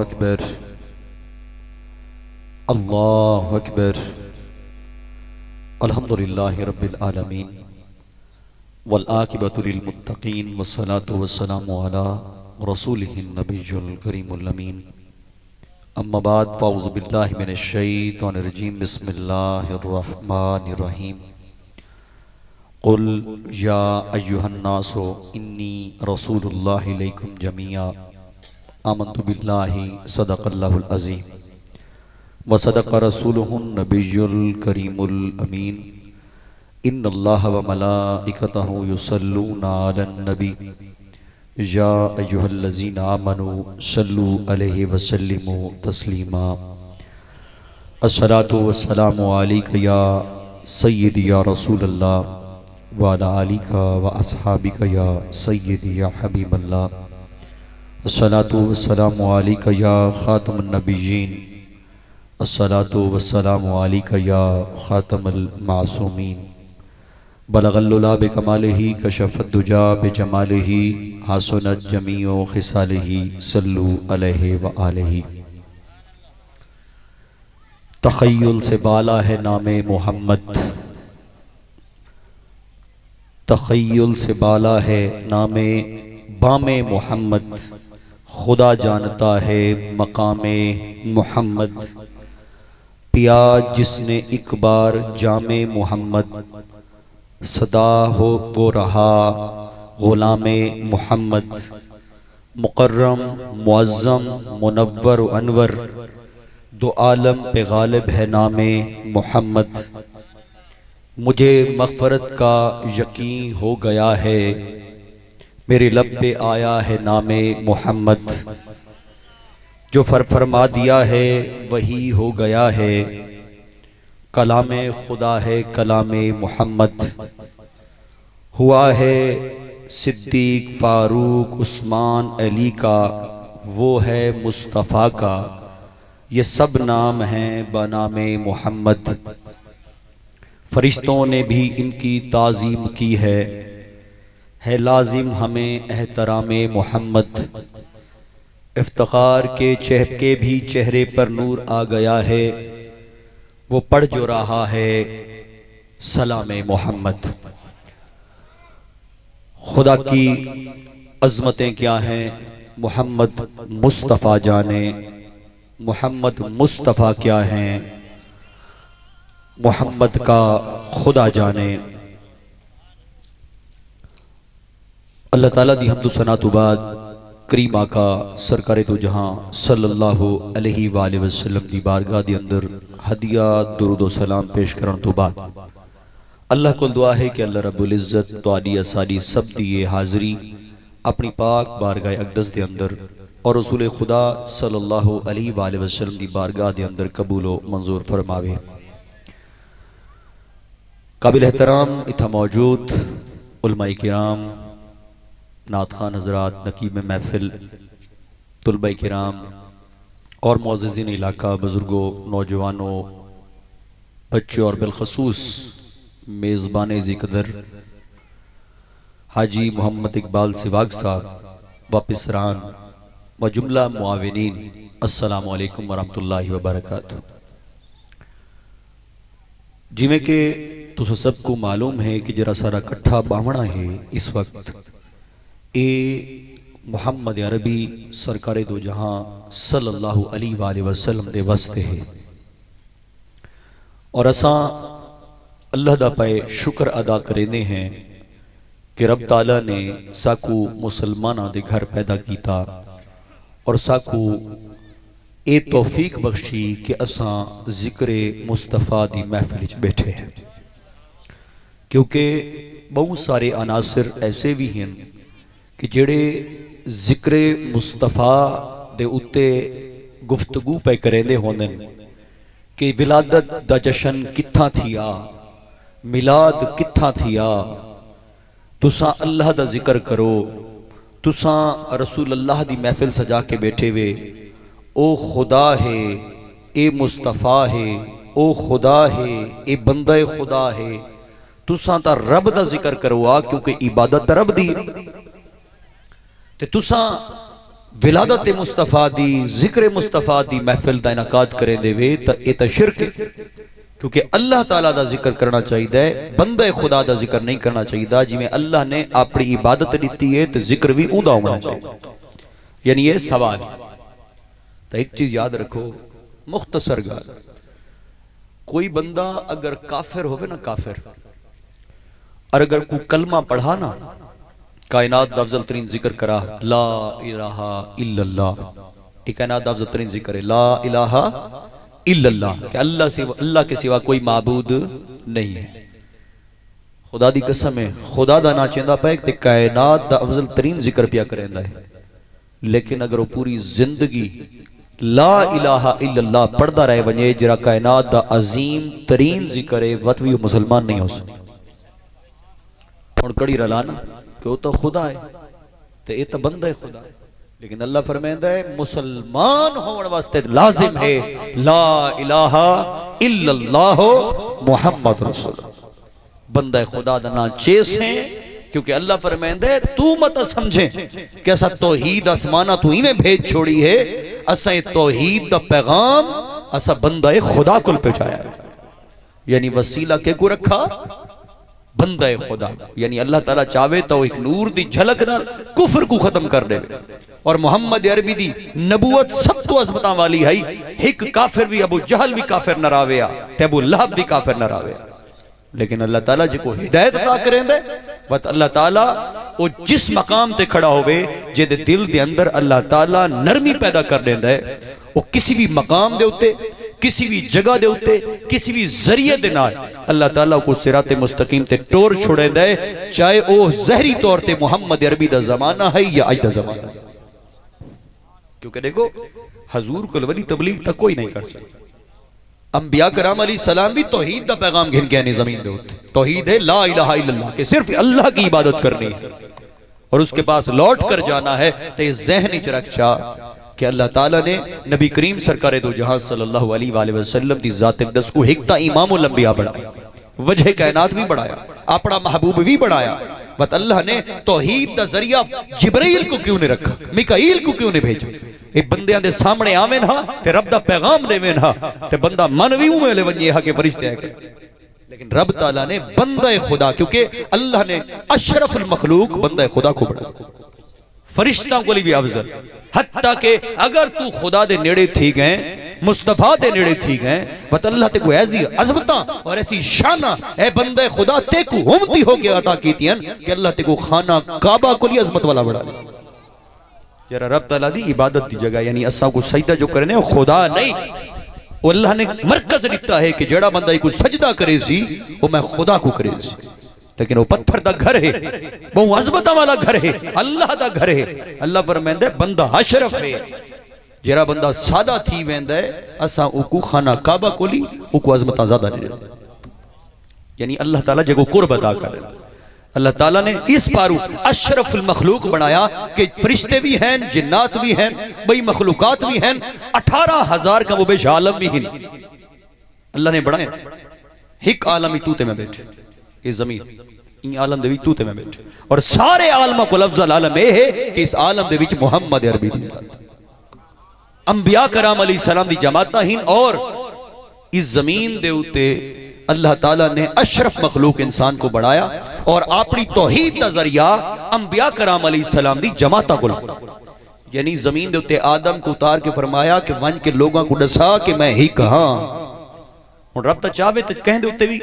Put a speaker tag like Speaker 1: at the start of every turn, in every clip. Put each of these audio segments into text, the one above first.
Speaker 1: अकबर, अल्लाहु अकबर। अल्हम्दुलिल्लाहि रब्बिल आलमीन वल आकिबतु लिल मुत्तकीन वस्सलातु वस्सलामु अला रसूलिहिन नबिय्युल करीमुल अमीन। अम्मा बाद फ़अऊज़ु बिल्लाहि मिनश शैतानिर रजीम। बिस्मिल्लाहिर रहमानिर रहीम। क़ुल या अय्युहन्नासु इन्नी रसूलुल्लाहि इलैकुम जमीआ आमन्तु बिल्लाहि सदक़ल्लाहुल अज़ीम व सदक़ रसूलुहुन नबिय्युल करीमुल अमीन। इन्नल्लाह व मलाइकतहु युसल्लूना अलन नबी या अय्युहल्लज़ीना आमनू सल्लू अलैहि व सल्लिमू तस्लीमा। अस्सलातु वस्सलामु अलैका या सय्यदी या रसूलल्लाह व अला आलिका व अस्हाबिका या सय्यदी या हबीबल्लाह। अस्सलातु वस्सलामु अलैका या खातमुन नबिय्यीन। अस्सलातु वस्सलामु अलैका या खातमुल मासूमीन। बलगल उला बिकमालिही कशफत दुजा बिजमालिही हसनत जमीओ खिसालिही सल्लू अलैहि व आलिही। तखय्युल से बाला है नामे मोहम्मद, तखय्युल से बाला है नामे बामे मोहम्मद। खुदा जानता है मकामे मोहम्मद। पिया जिसने एक बार जामे मोहम्मद, सदा हो वो रहा गुलामे मोहम्मद। मुकर्रम मुअज़्ज़म मुनव्वर अनवर, दो आलम पे गालिब है नामे मोहम्मद। मुझे मग़फ़रत का यकीन हो गया है, मेरे लब पे आया है नामे मोहम्मद। जो फरमा दिया है वही हो गया है, कलामे खुदा है कलामे मोहम्मद। हुआ है सिद्दीक फारूक उस्मान अली का, वो है मुस्तफ़ा का, ये सब नाम हैं बनामे मोहम्मद। फरिश्तों ने भी इनकी ताज़ीम की है लाजिम हमें एहतरामे मोहम्मद। इफ्तिखार के भी चेहरे पर नूर आ गया है, वो पढ़ जो रहा है सलामे मोहम्मद। खुदा की अज़मतें क्या हैं मोहम्मद मुस्तफ़ा जाने, मोहम्मद मुस्तफ़ा क्या हैं मोहम्मद का खुदा जाने। अल्लाह ताला दी हम्दो सना तो बाद करीम आका सरकारे दो जहां सल्लल्लाहु अलैहि वसल्लम दी बारगाह दे अंदर हदिया दुरूद सलाम पेश करन तो बाद अल्लाह को दुआ है कि अल्लाह रब्बुल इज़्ज़त तुहाडी असाडी सब दी ये हाज़री अपनी पाक बारगाह अक़दस दे अंदर और रसूल खुदा सल्लल्लाहु अलैहि वसल्लम दी बारगाह दे अंदर कबूल व मंजूर फरमावे। काबिल एहतराम इत्था मौजूद उलमाए किराम, नात खान हज़रात, नकीब महफिल, तुलबा किराम और मुअज़्ज़िज़ीन इलाका, बुज़ुर्गों, नौजवानों, बच्चों और बिलखसूस मेज़बान ज़िक्र हाजी मोहम्मद इकबाल सिवाग साहब वापिस रान व जुमला मुआविनीन, अस्सलामु अलैकुम वरहमतुल्लाहि वबरकातुहू। जिमें कि तुस सबको मालूम है कि जरा सारा कट्ठा बावना है इस वक्त ए मुहम्मद अरबी सरकारे दो जहां सल्लल्लाहु अलैहि वसल्लम दे वास्ते है और असा अल्लाह दा पाए शुक्र अदा करेंदे हैं कि रब ताला ने साकू मुसलमाना दे घर पैदा किया और साकू ए तौफीक बख्शी कि असा जिक्र मुस्तफ़ा दी महफिल च बैठे हैं। क्योंकि बहुत सारे अनासर ऐसे भी हैं कि जेड़े जिक्र मुस्तफ़ा दे उत्ते गुफ्तगू पे करेंदे होंदे कि विलादत दा जशन कित्था थिया, मिलाद कित्था थिया, तुसा अल्लाह दा जिक्र करो, तुसा रसूल अल्लाह दी महफिल सजा के बैठे वे, ओ खुदा है, ए मुस्तफ़ा है, ओ खुदा है, ए बंदा खुदा है, तुसा ता रब दा जिक्र करो आ, क्योंकि इबादत रब दी ते तुसा विलादत मुस्तफा दी जिक्र मुस्तफा दी महफिल का इनाकाद करें देवे तो यह तो शिरक है, क्योंकि अल्लाह ताला दा जिक्र करना चाहिए, बंदे खुदा दा जिक्र नहीं करना चाहिए। जिवें अल्लाह ने अपनी इबादत दी है तो जिक्र भी उदा होना चाहिए। यानी ये सवाल। तो एक चीज याद रखो, मुख्तसर गल, कोई बंदा अगर काफिर होवे ना, काफिर, और अगर कोई कलमा पढ़ा ना, कायनात दा अफजल तरीन जिक्र करा ला इलाहा इल्लल्लाह, ये कायनात दा अफजल तरीन जिक्र है ला इलाहा इल्लल्लाह, कि अल्लाह के सिवा कोई माबूद नहीं है। खुदा दी कसम है, खुदा दा ना चेंदा पे ते कायनात दा अफजल तरीन जिक्र पिया करेंदा है, लेकिन अगर वो पूरी जिंदगी ला इलाहा इल्लल्लाह पढ़दा रहे वने, जरा कायनात दा अजीम तरीन जिक्र है, वत भी मुसलमान नहीं हो सकता। हुण कड़ी रलाना कि वो तो खुदा है, तो ये तो बंदा है खुदा, लेकिन अल्लाह फरमांदा है मुसलमान होने वास्ते लाजिम है ला इलाहा इल्लल्लाह मुहम्मद रसूलुल्लाह। बंदा खुदा दा ना चेस है, क्योंकि अल्लाह फरमांदा है तू मत समझे कि असा तौहीद आसमाना तू इवें भेज छोड़ी है, असा तौहीद दा पैगाम असा बंदा खुदा कुल पहुंचाया। यानी वसीला के को रखा बंदा खुदा, यानी अल्लाह ताला चाहे तो एक नूर दी झलक ना कुफर को खत्म कर दे। और मोहम्मद अरबी दी नबूवत सब तो अजमता वाली है, एक काफिर भी अबू जहल भी काफिर न रावेया ते अबू लहब भी काफिर न रावेया, लेकिन अल्लाह ताला जिको हिदायत अता करेंदे बस अल्लाह ताला वो जिस मकाम ते खड़ा होवे जेदे दिल दे अंदर अल्लाह ताला नरमी पैदा कर देंदा है, वो किसी भी मकाम दे उत्ते, किसी भी जगह दे उत्ते, किसी भी जरिए दे नाल अल्लाह ताला को सिराते मुस्तकीम ते टोर छोड़ेंदा है, चाहे वो जहरी तौर ते मोहम्मद अरबी दा जमाना है या आज दा जमाना है। क्योंकि देखो हजूर कुल वली तबलीग तक कोई नहीं कर सकता। अंबिया कराम अलैहिस्सलाम भी तौहीद दा पैगाम घिन के आने जमीन दे उत्ते, तौहीद है ला इलाहा इल्लल्लाह, के सिर्फ अल्लाह की इबादत करनी है और उसके पास लौट कर जाना है। तो ये ज़हन च रखा कि अल्लाह ताला ने नबी करीम सरकार दो जहां सल्लल्लाहु अलैहि वसल्लम दी ज़ात अक़दस को हिकता इमामुल अंबिया बढ़ाया, वजह कायनात भी बढ़ाया, अपना महबूब भी बढ़ाया। बट अल्लाह ने तौहीद दा जरिया जिब्राइल को क्यों नहीं रखा, मिकाईल को क्यों नहीं भेजा? ये बंदियां दे सामने आवे ना ते रब दा पैगाम देवे ना ते बंदा मन भी उवें ले वजे हा के फरिश्ते है, लेकिन रब ताला ने बंदा खुदा, क्योंकि अल्लाह ने अशरफुल मखलूक बंदा खुदा को बढ़ाया, फरिश्तों को भी अफजल, हत्ता के अगर तू खुदा दे नेड़े थी गए, मुस्तफा दे नेड़े थी गए, बत अल्लाह ते को ऐसी अजमता और ऐसी शाना ए बंदे खुदा ते को उम्मती हो के अता कीतियन कि अल्लाह ते को खाना काबा को अजमत वाला बढ़ा ले। जरा रब ताला दी इबादत दी जगह, यानी असा को सजदा जो करने वो खुदा नहीं, वो अल्लाह ने मरकज दिता है कि जेड़ा बंदा को सजदा करे सी वो मैं खुदा को करे सी, लेकिन वो पत्थर दा घर है, वो अजमत वाला घर है, अल्लाह दा घर है। अल्लाह फरमांदा है बंदा अशरफ है, जरा बंदा सादा थी वेंदा है असा उको खाना काबा कोली उको अजमत ज्यादा नहीं देता। यानी अल्लाह ताला जगो कुर्ब अदा करे, अल्लाह ताला ने इस पारू अशरफुल मखलूक बनाया कि फरिश्ते भी हैं, जिन्नात भी हैं, बई मखलूकात भी हैं, 18,000 का वो बेश आलम भी हैं अल्लाह ने बनाया। हिक आलम ही तूते में बैठे, ये जमीन इन आलम दे विच तूते में बैठे, और सारे आलमा को अफजल आलम ये है कि इस आलम दे विच मुहम्मद अरबी दी ज़ात, अंबिया कराम अलैहिस्सलाम दी जमातां हिन, और इस जमीन दे उते अल्लाह ताला ने अशरफ मखलूक इंसान को बढ़ाया और अपनी तौहीद दा जरिया अंबिया कराम अलैहिस्सलाम दी जमातां को, यानी जमीन दे उते आदम को उतार के फरमाया कि वन के लोगों को दसा कि मैं ही कहां। हुण रब तां चाहे तो कहंदे उते भी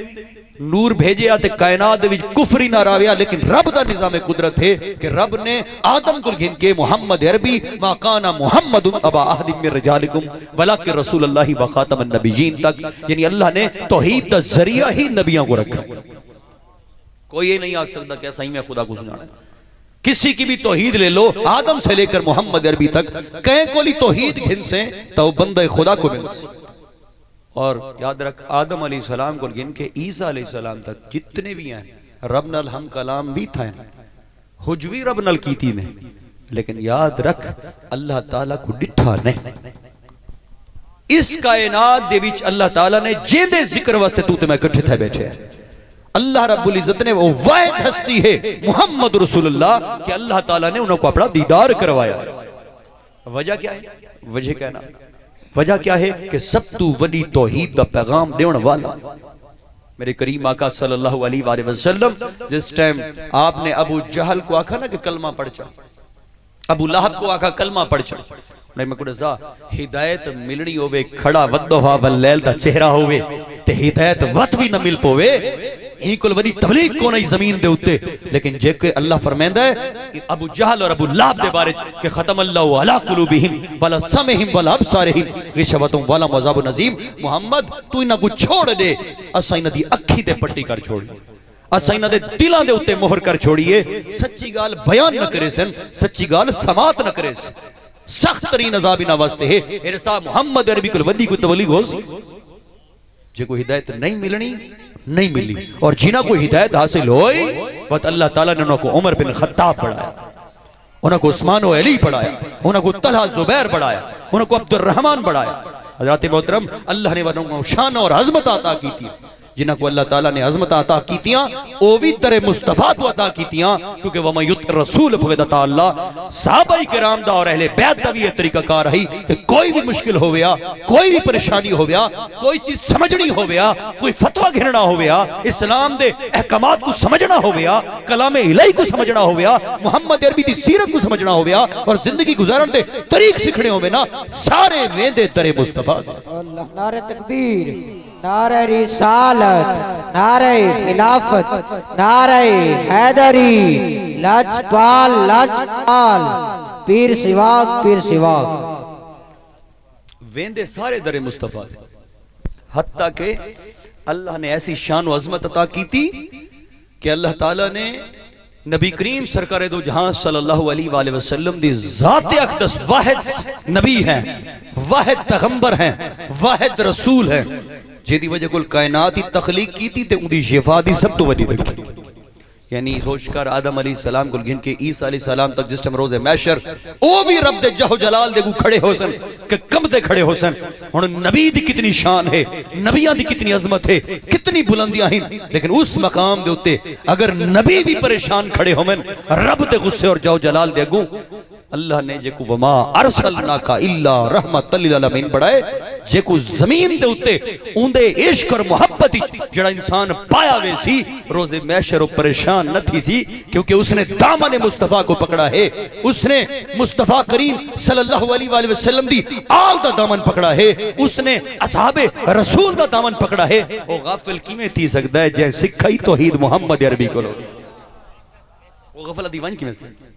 Speaker 1: नूर भेजिया ते कायनात दे विच कुफर ही ना राविया, लेकिन रब दा निजाम कुदरत है कि रब ने आदम को घिन के मुहम्मद अरबी मा काना मुहम्मदुन अबा अहदिम मिन रिजालिकुम वलाकिन रसूलुल्लाह व खातमन नबिय्यीन तक, यानी अल्लाह ने तौहीद दा जरिया ही नबियों को रखा। कोई ये नहीं आख सकता क्या सही में खुदा को सुनाना, किसी की भी तौहीद ले लो आदम से लेकर मुहम्मद अरबी तक, कहीं कोई तौहीद घिन से तो बंदे खुदा को मिल। और याद रख आदम अलैहिस्सलाम को गिन के ईसा अलैहिस्सलाम तक जितने भी हैं रब नल हम कलाम भी थे, हुजवी रब नल कीती ने, लेकिन याद रख अल्लाह ताला को डिठा नहीं। इस कायनात दे विच अल्लाह ताला ने जेदे जिक्र वास्ते तू ते मैं इकट्ठे थे बैठे, अल्लाह रब्बुल इज्जत ने वो वाहिद हस्ती है मुहम्मद रसूलुल्लाह कि अल्लाह ताला ने उनको अपना दीदार करवाया। वजह क्या है? वजह कहना वजह क्या है कि सब तू वडी तौहीद दा पैगाम देने वाला मेरे करीम आका सल्लल्लाहु अलैहि वसल्लम जिस टाइम आपने अबू जहल को आखा ना कि कलमा पढ़ जा, अबू लहब को आखा कलमा पढ़ जा, मैं कुछ हिदायत मिलनी होवे खड़ा वद्दोहा वल्लैल दा चेहरा होवे ते हिदायत वत भी न मिल पोवे ही कुल वडी तबलीग को नहीं जमीन दे उत्ते। लेकिन जेके अल्लाह फरमांदा है कि अबू जहल और अबू लहब दे बारे कि खतम अल्लाहु अला कुलूबिहिम वला समहिम वला अबसारिहिम गिशवतुम वला मज़ाबुन नज़ीम। मोहम्मद तू इना को छोड़ दे, असा इना दी अखी ते पट्टी कर छोड़, असा इना दे दिलां दे उत्ते मोहर कर छोड़िए। सच्ची गाल बयान न करे सन, सच्ची गाल समात न करे, सख्त तरीन अजाब इना वास्ते है। मेरे साहब मोहम्मद अरबी कुल वडी को तबलीग हो जे को हिदायत नहीं मिलनी नहीं मिली, और जिन्हें को हिदायत हासिल होई बस अल्लाह ताला ने उनको उमर बिन खत्ताब पढ़ाया, उनको उस्मान व अली पढ़ाया, उनको तलहा जुबैर पढ़ाया, उनको अब्दुल रहमान पढ़ाया। हज़रात मोहतरम अल्लाह ने उनको शान और अज़मत अता की थी, जिन्हें को अल्लाह ताला ने अज़मत अता की तियां ओ भी तरह मुस्तफा को अता की तियां, क्योंकि वमा युत रसूल फक़द अल्लाह। सहाबाए किराम दा और अहले बैत दा भी ये तरीका कार रही कि कोई भी मुश्किल हो गया, कोई भी परेशानी हो गया, कोई चीज समझनी हो गया, कोई फतवा घेरना हो गया, इस्लाम दे अहकामात को समझना हो गया, कलामे इलाही को समझना हो गया, मोहम्मद अरबी दी सीरत को समझना हो गया, और जिंदगी गुजारन दे तरीक सीखने हो गए ना, सारे वेंदे तरे मुस्तफा।
Speaker 2: अल्लाह नारे तकबीर, नारे रिसालत, नारे खिलाफत, नारे हैदरी, लजपाल लजपाल, पीर सिवाक पीर सिवाक।
Speaker 1: वेंदे सारे दरे मुस्तफा, हत्ता के अल्लाह ने ऐसी शान व अजमत अता की थी कि अल्लाह ताला ने नबी करीम सरकार दो जहां सल्लल्लाहु अलैहि वसल्लम दी ज़ात अक़दस वाहिद नबी है, वाहिद पैगंबर है, वाहिद रसूल है, जिहदी वजह कोल कायनात की तखलीक की थी ते उनकी शिफा दी सब तो वडी रखी। यानी सोचकर आदम अलैहिस्सलाम को गिन के ईसा अलैहिस्सलाम तक जिस टाइम रोज़े महशर ओ भी रब दे जहो जलाल दे खड़े हो सन के कम से खड़े हो सन। हुण नबी दी कितनी शान है, नबियां दी कितनी अजमत है, कितनी बुलंदियां हैं, लेकिन उस मकाम दे उत्ते अगर नबी भी परेशान खड़े होवन रब दे गुस्से और जहो जलाल दे अगू, अल्लाह ने जेको वमा अरसलनाका इल्ला रहमतल लिल आलमीन पढ़ाए, जेको जमीन दे उत्ते उंदे इश्क और मोहब्बत जड़ा इंसान पाया वे सी रोज़े महशर परेशान न थी सी, क्योंकि उसने दामन मुस्तफा को पकड़ा है, उसने मुस्तफा करीम सल्लल्लाहु अलैहि वसल्लम दी आल दा दामन पकड़ा है, उसने असहाबे रसूल दा दामन पकड़ा है। ओ गाफिल किवें थी सकदा है जे सिखाई तौहीद मोहम्मद अरबी कोलो, ओ गफला दीवान किवें से।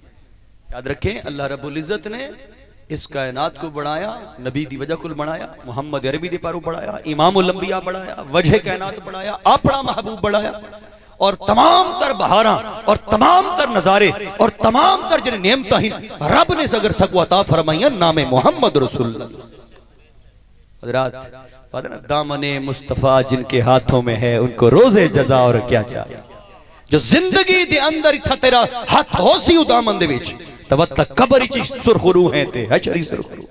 Speaker 1: याद रखें अल्लाह रब्बुल इज्जत ने इस कायनात को बढ़ाया, नबी दी वजह कुल बढ़ाया, मोहम्मद अरबी दे पारू बढ़ाया, इमामुल अंबिया बढ़ाया, वजह कायनात बढ़ाया, अपना महबूब बढ़ाया, और तमाम तर बहारा और तमाम तर नजारे और तमाम तर जिन नेमता ही रब ने अगर सकु अता फरमाइया नामे मोहम्मद रसूलुल्लाह। हज़रात बात है ना, दामने मुस्तफा जिनके हाथों में है उनको रोजे जजा और क्या चाहिए। जो जिंदगी दे अंदर इथा तेरा हाथ हो सी दामन दे विच तब तक कब्र च सुरखरू है ते हशरी सुरखरू,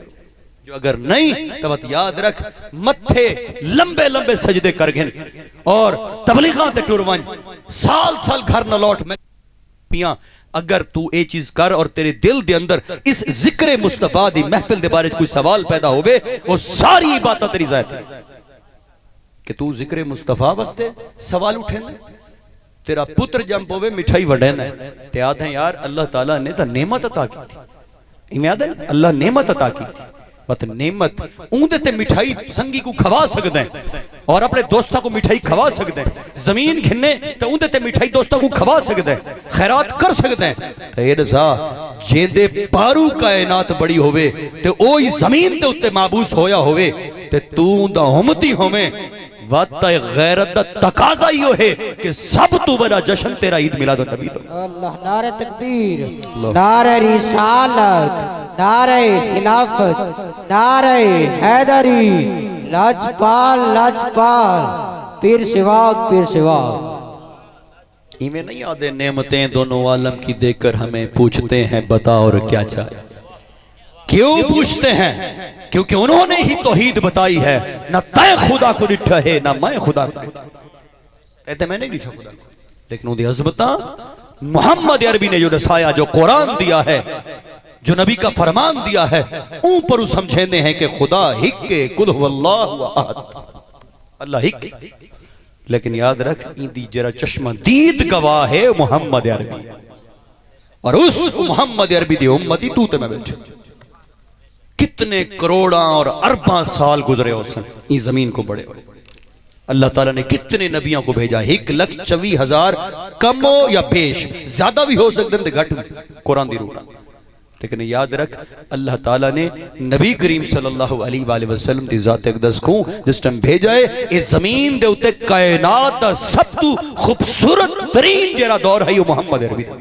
Speaker 1: जो अगर नहीं तब याद रख मत्थे लंबे लंबे सजदे कर गिन और तबलीगां ते टुरवन साल साल घर न लौट में पिया। अगर तू ये चीज कर और तेरे दिल दे अंदर इस जिक्र मुस्तफा दी महफिल दे बारे कोई सवाल पैदा होवे, वो सारी बात तेरी जायद है कि तू जिक्र मुस्तफा वास्ते सवाल उठेंदे। तेरा पुत्र जम पोवे मिठाई वडेंदा ते याद है यार अल्लाह ताला ने तो नेमत अता की थी, इमें याद है अल्लाह नेमत अता की थी, बत नेमत ऊंदे ते मिठाई संगी को खवा सकदा है और अपने दोस्तों को मिठाई खवा सकदा है, जमीन घिन्ने ते ऊंदे ते मिठाई दोस्तों को खवा सकदा है, खैरात कर सकदा है। ते ये दसा जेंदे पारू कायनात बड़ी होवे ते ओही जमीन दे उत्ते माबूस होया होवे ते तू दा उम्मती होवे, वाता गैरत दा तकाजा ही है कि सब तो बड़ा जश्न तेरा ईद मिलाद नबी तो।
Speaker 2: अल्लाह नारे तकबीर, नारे रिसालत, नारे खिलाफत, नारे हैदरी, लजपाल लजपाल, पीर सिवाक पीर सिवाक।
Speaker 1: इमें नहीं आदे नेमतें दोनों आलम की देकर हमें पूछते हैं बता और क्या चाहिए। क्यों पूछते हैं? क्योंकि उन्होंने ही तौहीद बताई है, ना तय खुदा को डिठा है ना मैं खुदा को कहते मैं नहीं डिठा खुदा को, लेकिन उनकी अज़मता मोहम्मद अरबी ने जो दसाया, जो कुरान दिया है, जो नबी का फरमान दिया है ऊपर समझेंदे हैं कि खुदा हिक्के कुल हुवल्लाहु अहद, अल्लाह हिक। लेकिन याद रख इंदी जरा चश्मा दीद गवाह है मोहम्मद अरबी, और उस मोहम्मद अरबी दी उम्मती तू ते मैं बैठे। कितने करोड़ा और अरबा साल गुजरे उस जमीन को बड़े बड़े। अल्लाह ताला ने कितने नबियों को भेजा, 1,24,000 कम हो या बेश, ज्यादा भी हो सकते हैं घट कुरान दी रूह। लेकिन याद रख अल्लाह ताला ने नबी करीम सल्लल्लाहु अलैहि वसल्लम दी जात अक़दस को जिस टाइम भेजा है इस जमीन दे उत्ते कायनात दा सब तो खूबसूरत तरीन जेड़ा दौर है वो मोहम्मद अरबी दा।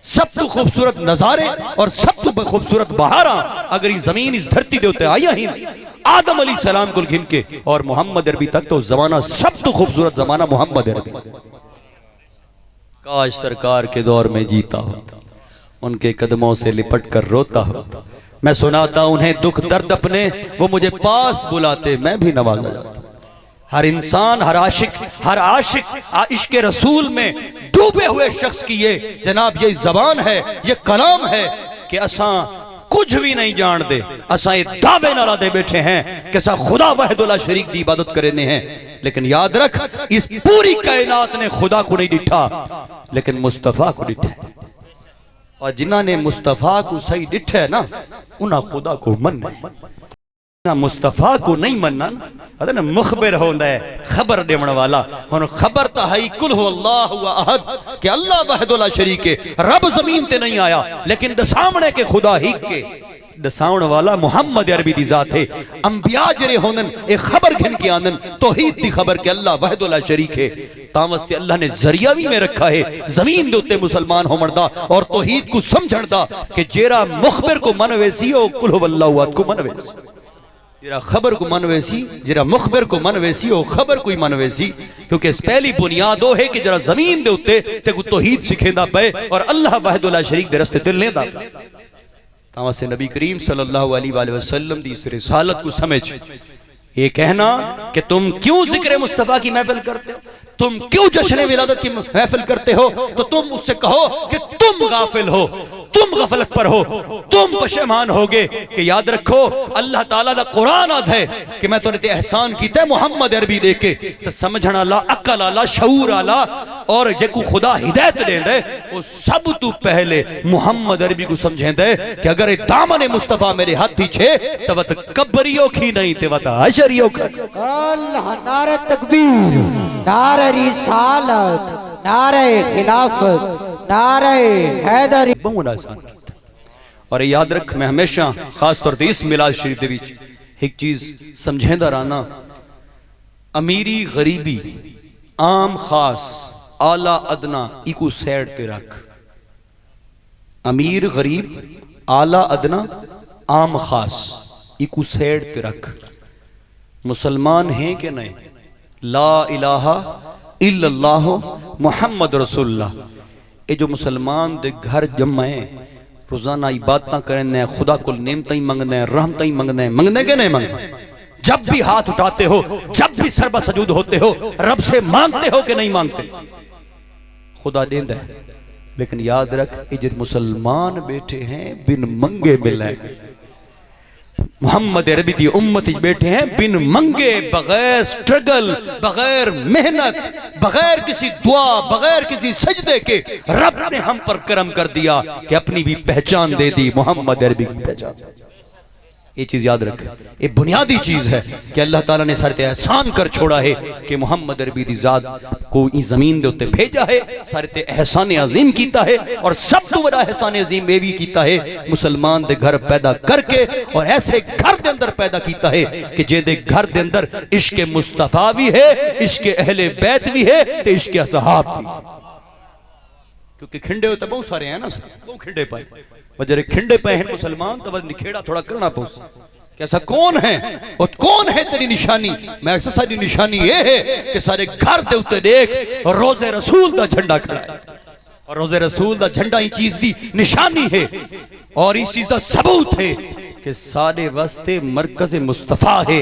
Speaker 1: सब तो खूबसूरत नजारे और सब तो खूबसूरत बहारा अगर इस जमीन इस धरती दे उत्ते आया ही आदम अलैहि सलाम को गिन के और मोहम्मद अरबी तक, तो जमाना सब तो खूबसूरत जमाना मोहम्मद अरबी। काश सरकार के दौर में जीता होता, उनके कदमों से लिपट कर रोता होता, मैं सुनाता उन्हें दुख दर्द अपने, वो मुझे पास बुलाते, मैं भी नवाजा जाता। हर इंसान, हर आशिक इश्क़ रसूल में डूबे हुए शख्स की ये जनाब ये जबान है, ये कलाम है कि असा कुछ भी नहीं जानते, असा ये दावे नारा दे बैठे हैं कि असा खुदा वहदुल्ला शरीक की इबादत करेंदे हैं। लेकिन याद रख इस पूरी कायनात ने खुदा को नहीं डिठा, लेकिन मुस्तफा को डिठा, और जिन्हों ने मुस्तफा को सही डिठा है ना उन्हें खुदा को मनना है। मुस्तफा को नहीं मनना ना मुखबिर होता है, खबर देने वाला। हुन खबर तो है कुल हुवल्लाहु अहद कि अल्लाह वहदुल्ला शरीक है, रब जमीन ते नहीं आया, लेकिन दसावणे के खुदा ही के दसाउण वाला मोहम्मद अरबी दी जात है। अंबिया जरे होनन एक खबर घिन के आनन तौहीद दी खबर के अल्लाह वहदुल्ला शरीक है। तावस्ते अल्लाह ने जरिया भी में रखा है जमीन दे उत्ते मुसलमान होमरदा और तौहीद को समझणदा कि जेरा मुखबिर को मनवेसी ओ कुल हुवल्लाहु अहद को मनवेसी, जरा खबर को मनवेसी, जरा मुखबिर को मनवेसी ओ खबर को ही मनवेसी। क्योंकि पहली बुनियाद वो है कि जरा जमीन दे उत्ते ते को तौहीद सिखेंदा पे और अल्लाह वहदुल्ला शरीक दे रस्ते ते लेंदा। तावसे नबी करीम सल्लल्लाहु अलैहि वसल्लम दी इस रिसालत को समझ, ये कहना कि तुम क्यों जिक्र मुस्तफा की महफिल करते हो, तुम क्यों जश्न विलादत की महफिल करते हो, तो तुम उससे कहो कि तुम गाफिल हो, तुम गफलत पर हो, तुम पशेमान होगे। कि याद रखो अल्लाह ताला दा कुरान आद है कि मैं तुझे एहसान कीता मोहम्मद अरबी देके, तो समझण आला, अकल आला, शऊर आला और जेको खुदा हिदायत देंदा है वो सब तो पहले मोहम्मद अरबी को समझेंदा है कि अगर ये दामन मुस्तफा मेरे हाथ ही छे तो वत कब्रियो की नहीं ते वत हशरियो का।
Speaker 2: अल्लाह नारे तकबीर, नारे रिसालत, नारे खिलाफत, नारे हैदरी।
Speaker 1: बहुत आसान और याद रख मैं हमेशा खास तौर पर इस मिलाद शरीफ दे विच एक चीज समझेंदा रहना, अमीरी गरीबी आम खास आला अदना इको सैड ते रख। अमीर गरीब आला अदना आम खास इको सैड ते रख। मुसलमान हैं कि नहीं, ला इलाहा इल्लल्लाह मुहम्मद रसूलुल्लाह, ये जो मुसलमान दे घर जमाए रोजाना इबादत करने, खुदा को नेमता ही मंगने, रहमत ही मंगने, मंगने के नहीं मंगने, जब भी हाथ उठाते हो, जब भी सरबा सजूद होते हो, रब से मांगते हो कि नहीं मांगते, खुदा देंदा है। लेकिन याद रख ये जो मुसलमान बैठे हैं बिन मंगे मिले, मोहम्मद अरबी दी उम्मत बैठे हैं बिन मंगे, बगैर स्ट्रगल, बगैर मेहनत, बगैर किसी दुआ, बगैर किसी सजदे के रब ने हम पर करम कर दिया कि अपनी भी पहचान दे दी, मोहम्मद अरबी की पहचान। ये चीज याद रख, ये बुनियादी चीज है कि अल्लाह ताला ने सारे ते एहसान कर छोड़ा है कि मोहम्मद अरबी दी जात को इस जमीन दे उत्ते भेजा है, सारे ते एहसान अजीम कीता है। और सब तो बड़ा एहसान अजीम ये भी कीता है मुसलमान दे घर पैदा करके, और ऐसे घर दे अंदर पैदा कीता है कि जेदे घर दे अंदर इश्क मुस्तफा भी है, इश्क अहले बैत भी है, ते इश्क असहाब भी। क्योंकि खिंडे हो तो बहुत सारे हैं ना, बहुत खिंडे पाए, वजरे खिंडे पे हैं मुसलमान तो बस निखेड़ा थोड़ा करना पौस। कैसा कौन है और कौन है तेरी निशानी? मैं ऐसा सारी निशानी ये है कि सारे घर दे उत्ते देख और रोजे रसूल दा झंडा खड़ा है, और रोजे रसूल दा झंडा ही चीज दी निशानी है और इस चीज दा सबूत है कि सारे वास्ते मरकज मुस्तफ़ा है।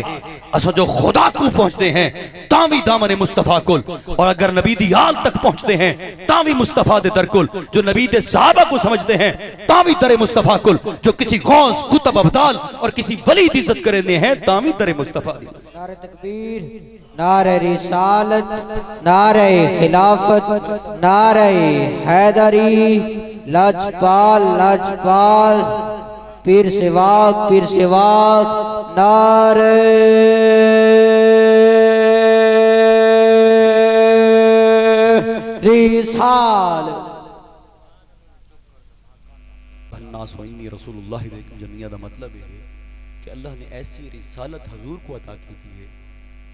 Speaker 1: असा जो खुदा को पहुंचते हैं तावी दामन मुस्तफ़ा कुल, और अगर नबी दी आल तक पहुंचते हैं तावी मुस्तफ़ा दे दर कुल। जो नबी दे सहाबा को समझते हैं तावी दर मुस्तफ़ा कुल। जो किसी गौस कुतुब अब्दाल और किसी वली दी इज्जत करते हैं तावी दर मुस्तफ़ा दी।
Speaker 2: नारे तकबीर, नारे रिसालत, नारे खिलाफत, नारे हैदरी, लजपाल लजपाल, पीर सेवाग, नारे रिसालत।
Speaker 1: अन्नास वइन्नी रसूलुल्लाह अलैकुम जमीआ दा मतलब है कि अल्लाह ने ऐसी रिसालत हजूर को अता की थी है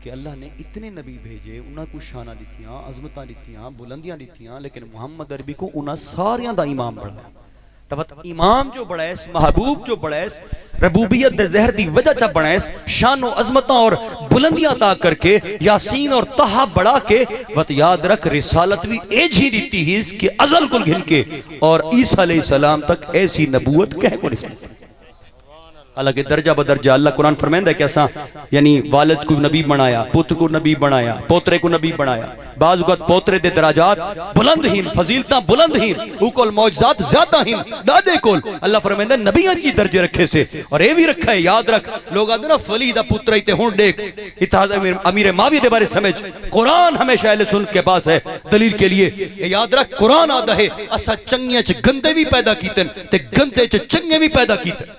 Speaker 1: कि अल्लाह ने इतने नबी भेजे, उन्हां को शाना दित्तियां, अजमतां दित्तियां, बुलंदियां दित्तियां, लेकिन मुहम्मद अरबी को उन्हां सारियां दा इमाम बनाया। तबत इमाम जो बड़ैस, महबूब जो बड़ैस, रबूबियत दे ज़हर दी वजह चा बड़ैस, शान और अजमतां और बुलंदियां अता करके यासीन और तहा बढ़ा के वत याद रख रिसालत भी एज ही दी ही इसके अजल कुल घिन के, और ईसा अलैहिस्सलाम तक ऐसी नबूवत कह को नहीं। हालांकि दर्जा बदर्जा अल्लाह कुरान फरमांदा है कि असा यानी वालिद को नबी बनाया, पुत्र को नबी बनाया, पोतरे को नबी बनाया। बाज़ वक़्त पोतरे दे दराजात बुलंद हिन, फजीलता बुलंद हिन, उकोल मौजज़ात ज़्यादा हिन, दादे कोल अल्लाह फरमांदा नबियां की दर्जे रखे से। और ये भी रखा है, याद रख, लोग आदे ना फली दा पुत्र इते हुन देख इतिहास अमीर माविया दे बारे समझ। कुरान हमेशा अहले सुन्नत के पास है दलील के लिए। याद रख कुरान आदा है असा चंगियां च गंदे भी पैदा कीतन ते गंदे च चंगे भी पैदा कीतन।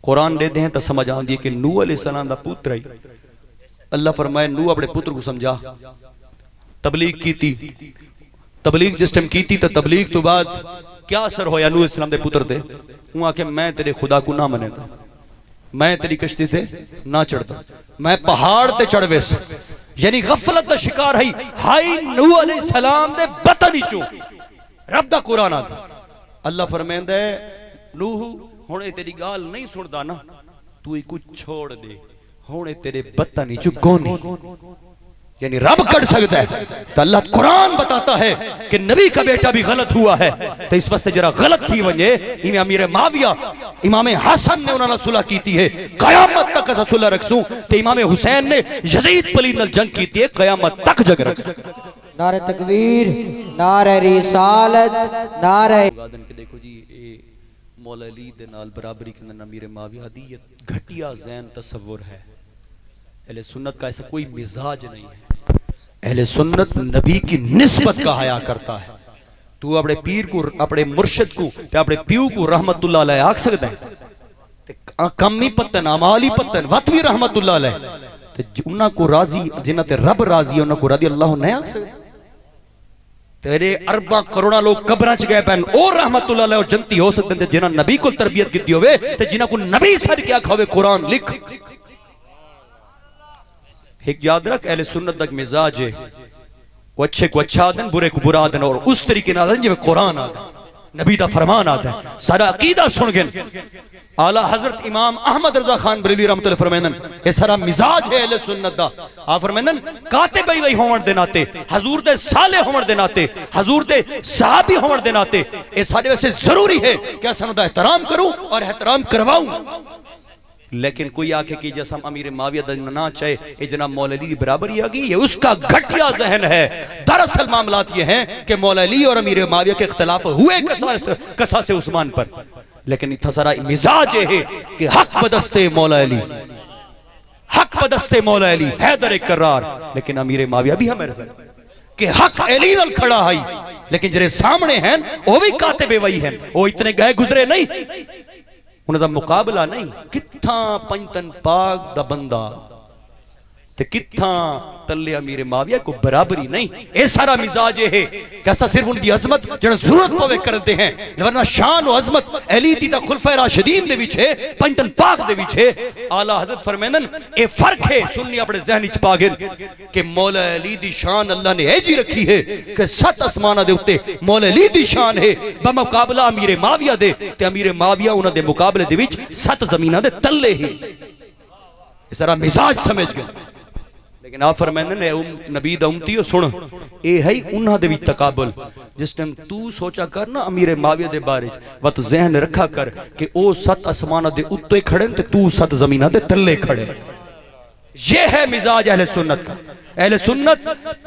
Speaker 1: कुरान दे हैं तो समझ आती है कि नूह अलैहिस्सलाम दा पुत्र ही अल्लाह फरमाए नूह अपने पुत्र को समझा, तबलीग की थी। तबलीग जिस टाइम की थी तो तबलीग तो बाद क्या असर होया नूह अलैहिस्सलाम दे पुत्र ते? वो आके मैं तेरे खुदा को ना मनेता, मैं तेरी कश्ती ते ना चढ़ता, मैं पहाड़ ते चढ़ वेस, यानी गफलत दा शिकार है। हाई नूह अलैहिस्सलाम दे बतन चो रब दा कुरान आता। अल्लाह फरमांदा है नूह हुणे तेरी गाल नहीं सुनदा ना, तू ही कुछ छोड़ दे, हुणे तेरे बतन ही चुकोनी, यानी रब कर सकता है। तो अल्लाह कुरान बताता है कि नबी का बेटा भी गलत हुआ है, तो इस वास्ते जरा गलत थी वने। इमें अमीर माविया इमाम हसन ने उन्होंने सुलह की थी है, कयामत तक असा सुलह रखसूं। तो इमाम हुसैन ने यजीद पली नल जंग की थी है, कयामत तक जग रख।
Speaker 2: नारे तकबीर, नारे रिसालत, नारे
Speaker 1: देखो जी मौला अली दे नाल बराबरी के अंदर अमीर माविया दी ये घटिया ज़हन तस्वुर है। अहले सुन्नत का ऐसा कोई मिजाज नहीं है। अहले सुन्नत नबी की निस्बत का हया करता है। तू अपने पीर को, अपने मुर्शिद को, अपने प्यू को रहमतुल्लाह अलैह आख सकता है? कमी पत्तन अमाली पत्तन वत भी रहमतुल्लाह अलैह, ते उन्हां को राजी जिन्हां ते रब राजी है उन्हां को रदी अल्लाह नहीं आख सकता। तेरे अरबा करोड़ा लोग कब्रां च गए पैन और रहमतुल्लाह अलैह और जन्नती हो सकते हैं जिन्हां नबी को तरबियत की होवे ते जिन्हां को नबी सद क्या खावे कुरान लिख। एक याद रख अहले सुन्नत दा मिजाज है, वो अच्छे को अच्छा आदन, बुरे को बुरा आदन, और उस तरीके नाल जिवें कुरान आदा नबी दा फरमान आता है। सारा अकीदा सुन गए आला हजरत इमाम अहमद रजा खान बरेलवी रहमतुल्लाह फरमांदन ये सारा मिजाज है अहले सुन्नत दा। आ फरमांदन कातिब वही होवन दे नाते, हुजूर दे साले होवन दे नाते, हुजूर दे सहाबी होवन दे नाते ये सारे वैसे जरूरी है कि अस उनका एहतराम करूं और एहतराम करवाऊं। लेकिन कोई आके कि जैसा अमीर माविया ना चाहे ये जनाब मौला अली की बराबरी आ गई, ये उसका घटिया जहन है। दरअसल मामलात ये हैं कि मौला अली और अमीर माविया के इख्तिलाफ हुए कसा से उस्मान पर, लेकिन इतना सारा मिजाज है कि हक बदस्ते मौला अली, हक बदस्ते मौला अली हैदर करार, लेकिन अमीर माविया भी हमें कि हक अली नाल खड़ा है, लेकिन जरे सामने हैं वो भी कातिब वही हैं, वो इतने गए गुजरे नहीं, उनका मुकाबला नहीं। किथा पंचतन पाक दा बंदा ते किथा तले अमीर माविया को बराबरी नहीं। ये सारा मिजाज है कि ऐसा सिर्फ उनकी अजमत जरा जरूरत पवे करते हैं, वरना शान और अजमत अली दी दा खुलफा राशिदीन दे विच है, पंचतन पाक दे विच है। आला हजरत फरमांदन ए फर्क है सुन्नी अपने ज़हन विच पा गिन कि मौला अली दी शान अल्लाह ने ऐजी रखी है कि 7 आसमानां दे उत्ते मौला अली दी शान है बमुकाबला अमीर माविया दे, ते अमीर माविया उन्हां दे मुकाबले दे विच 7 ज़मीनां दे तले ही। ये सारा मिजाज समझ गए। लेकिन आप फरमाते ने नबी दा उम्मती हो सुन ए है उन्हां दे विच तकाबुल जिस टाइम तू सोचा कर ना अमीर माविया दे बारे वत जहन रखा कर कि ओ 7 आसमाना दे उत्ते खड़े ते तू 7 जमीना दे तले खड़े। ये है मिजाज अहले सुन्नत का। अहले सुन्नत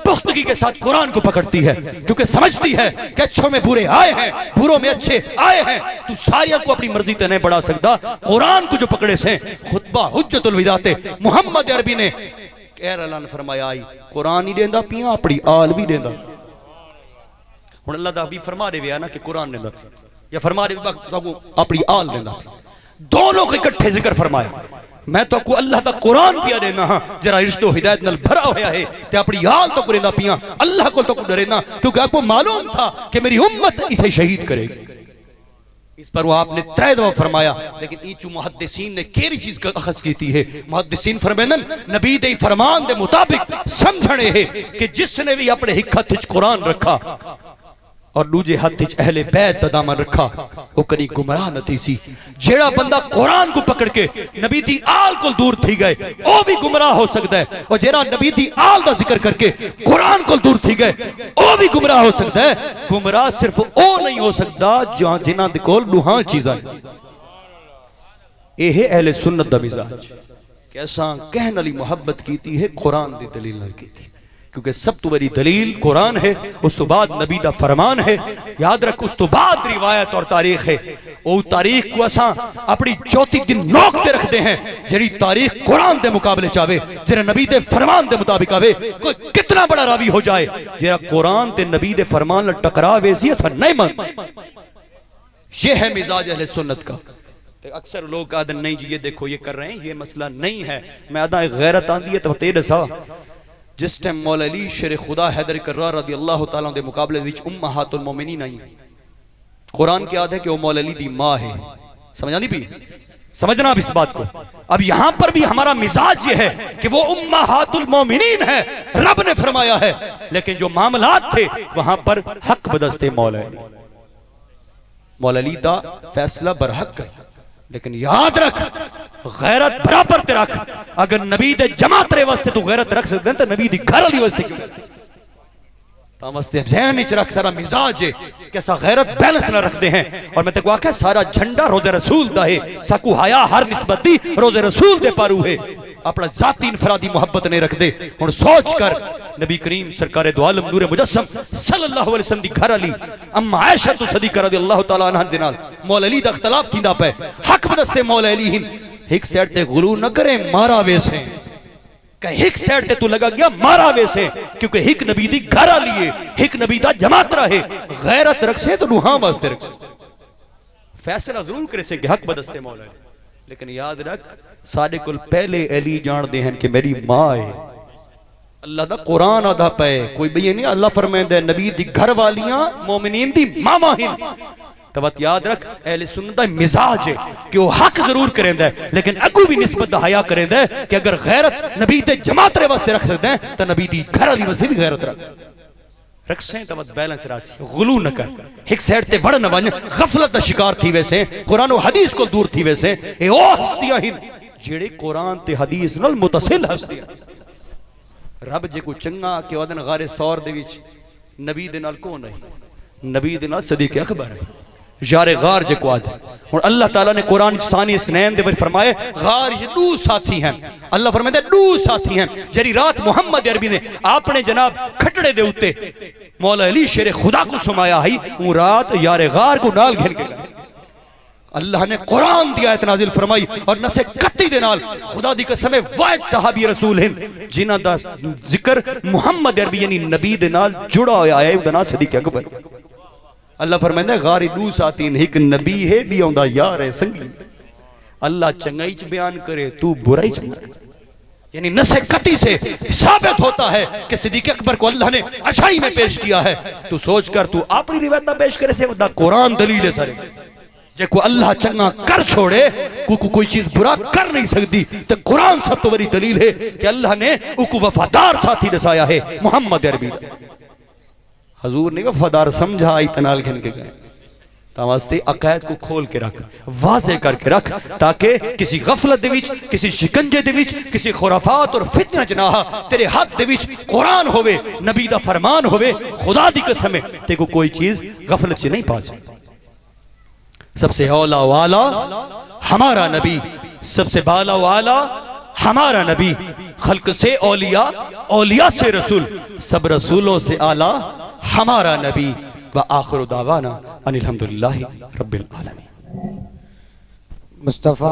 Speaker 1: पुख्तगी के साथ कुरान को पकड़ती है क्योंकि समझती है कि अच्छों में बुरे आए हैं, बुरों में अच्छे आए हैं। तू सारिया को अपनी मर्जी ते नहीं बढ़ा सकता। कुरान को जो पकड़े से खुतबा हुज्जतुल विदाते मोहम्मद अरबी ने ऐलान फरमाया आई कुरान ही देंदा पिया अपनी आल भी देंदा। हुण अल्लाह दा भी फरमा दे ना कि कुरान देंदा या फरमा दे अपनी आल देंदा, दोनों को इकट्ठे जिक्र फरमाया। मैं तो को अल्लाह दा कुरान पिया देना हां जरा इश्तो हिदायत नाल भरा होया है ते अपनी आल तो करेंदा पिया अल्लाह को तो डरेना क्योंकि आपको मालूम था कि मेरी उम्मत इसे शहीद करेगी। इस पर वो आपने 3 दफा फरमाया। लेकिन ईचू मुहद्दिसीन ने केरी चीज का अखज़ की थी है। मुहद्दिसीन फरमानन नबी दे फरमान दे मुताबिक समझणे है कि जिसने भी अपने हिक हथ विच कुरान रखा और दूजे हाथ विच अहले बैत दा दामन रखा वो कदी गुमराह नहीं सी। जेड़ा बंदा कुरान को पकड़ के नबी दी आल को दूर थी गए वो भी गुमराह हो सकता है, और जेड़ा नबी दी आल दा जिक्र करके कुरान को दूर थी गए वो भी गुमराह हो सकता है। गुमराह सिर्फ वो नहीं हो सकता जहां जिन्हां दे कोल दुहां चीज़ां। यह है अहले सुन्नत दा मिजाज। कैसा कहन वाली मोहब्बत की है कुरान दी दलील नाल की थी क्योंकि सब तो बड़ी दलील कुरान है, उस तो बाद नबी दा फरमान है। याद रख उस तो बाद रिवायत और तारीख है। वो तारीख को असा अपनी चौथी दिन नोकते रखते हैं जरी तारीख कुरान दे मुकाबले चावे जरा नबी दे फरमान दे मुताबिक आवे। कोई कितना बड़ा रावी हो जाए जरा कुरान ते नबी दे फरमान नाल टकरावे सी असा नहीं मान। ये है मिजाज अहले सुन्नत का। अक्सर लोग कहते नहीं जी ये देखो ये कर रहे हैं, ये मसला नहीं है। मैं आदा गैरत आंदी है तो तेरे सा जिस टाइम मौला अली शेर खुदा हैदर कर्रार रदी अल्लाह तआला दे मुकाबले विच उम्महातुल मोमिनीन आई। कुरान क्या है कि वो मौला अली दी मां है। समझा नहीं भी समझना अब इस बात को। अब यहां पर भी हमारा मिजाज ये है कि वो उम्महातुल मोमिनीन है, रब ने फरमाया है। लेकिन जो मामलात थे वहां पर हक बदस्ते मौला अली दा फैसला बरहक है। लेकिन याद रख गैरत बराबर ते रख। अगर नबी दे जमात रे वास्ते तू गैरत रख सकते हैं तो नबी दी घर वाली वास्ते क्यों वास्ते जहन विच रख। सारा मिजाज है कैसा गैरत बैलेंस ना रखते हैं। और मैं तेको आख्या सारा झंडा रोज़े रसूल दा है। साकू हया हर निस्बत दी रोज़े रसूल दे पारू है। अपना जाती इनफरादी मोहब्बत नहीं रखते। हुण सोच कर नबी करीम सरकार दो आलम नूर मुजस्सम सल्लल्लाहु अलैहि वसल्लम दी घर वाली अम्मा आयशा तो सदीक़ा रज़ियल्लाहु तआला अन्हा दे नाल मौला अली दा इख्तिलाफ थींदा पे। हक बदस्ते मौला अली हिन एक साइड ते गुलू न करे मारा वैसे कह एक साइड ते तू लगा गया मारा वैसे क्योंकि एक नबी दी घर वाली है, एक नबी दा जमात रहे। गैरत रख से तो दुहा वास्ते रख। फैसला जरूर करे से कि हक बदस्ते मौला है। लेकिन याद रख साडे कोल पहले अली जानते हैं कि मेरी मां है। अल्लाह दा कुरान आदा पे कोई बई नहीं। अल्लाह फरमांदा नबी दी घर वालियां मोमिनीन दी मामा हिन। तबत याद रख अहले सुन्नत दा मिजाज है कि वो हक जरूर करेंदा है लेकिन अगू भी निस्बत दा हया करेंदा है कि अगर गैरत नबी दे जमात रे वास्ते रख सकते हैं तो नबी दी घर वाली वास्ते भी गैरत रख से। तबत बैलेंस रासी गुलू न कर। एक साइड ते वड़ न वन गफलत दा शिकार थी वैसे कुरान और हदीस को दूर थी वैसे। ए ओ हस्तियां हिन जेड़े कुरान ते हदीस नाल मुतसिल हस्तियां। रब जे को चंगा के वदन गारे सौर दे विच नबी दे नाल कौन है? नबी दे नाल सदीक़ अकबर है यारे गार जे को आद। हुन अल्लाह ताला ने कुरान सानी स्नैन दे विच फरमाए गार ये दो साथी हैं। अल्लाह फरमांदा दो साथी हैं जेरी रात मोहम्मद अरबी ने अपने जनाब खटड़े दे उत्ते मौला अली शेर खुदा को सुमाया है। वो रात यारे गार को नाल घेर के गए। अल्लाह ने कुरान दी आयत नाजिल फरमाई और नसे कत्ती दे नाल खुदा दी कसम वाहिद सहाबी रसूल हैं जिन्हां दा जिक्र मोहम्मद अरबी यानी नबी दे नाल जुड़ा होया है। उदा नाम सदीक़ अकबर। अल्लाह फरमांदा गारी दू साथी एक नबी है भी आंदा यार है संगी। अल्लाह चंगाई च बयान करे तू बुराई च यानी नसे कत्ती से साबित होता है कि सिद्दीक़ अकबर को अल्लाह ने अच्छाई में पेश किया है। तू सोच कर तू अपनी रिवायत पेश करे से वदा कुरान दलील है सारे। जे को अल्लाह चंगा कर छोड़े कोई चीज बुरा कर नहीं सकती तो कुरान सब तो बड़ी दलील है कि अल्लाह ने उको वफादार साथी दसाया है मोहम्मद अरबी। हजूर ने वफादार समझा इतनाल घन के गए वास्ते अकायद को खोल के रख, वाजे करके रख, ताकि किसी गफलत दे विच, किसी शिकंजे दे विच, किसी खुराफात और फितने च ना तेरे हाथ दे विच कुरान होवे, नबी दा फरमान होवे, खुदा दी कसम है ते को कोई चीज गफलत च नहीं पा सकती। सबसे औला वाला हमारा नबी, सबसे बाला वाला हमारा नबी, खल्क से औलिया, औलिया से रसूल, सब रसूलों से आला हमारा नबी। व आखिरु दावाना अनिल हम्दुलिल्लाहि रब्बिल आलमीन।
Speaker 2: मुस्तफा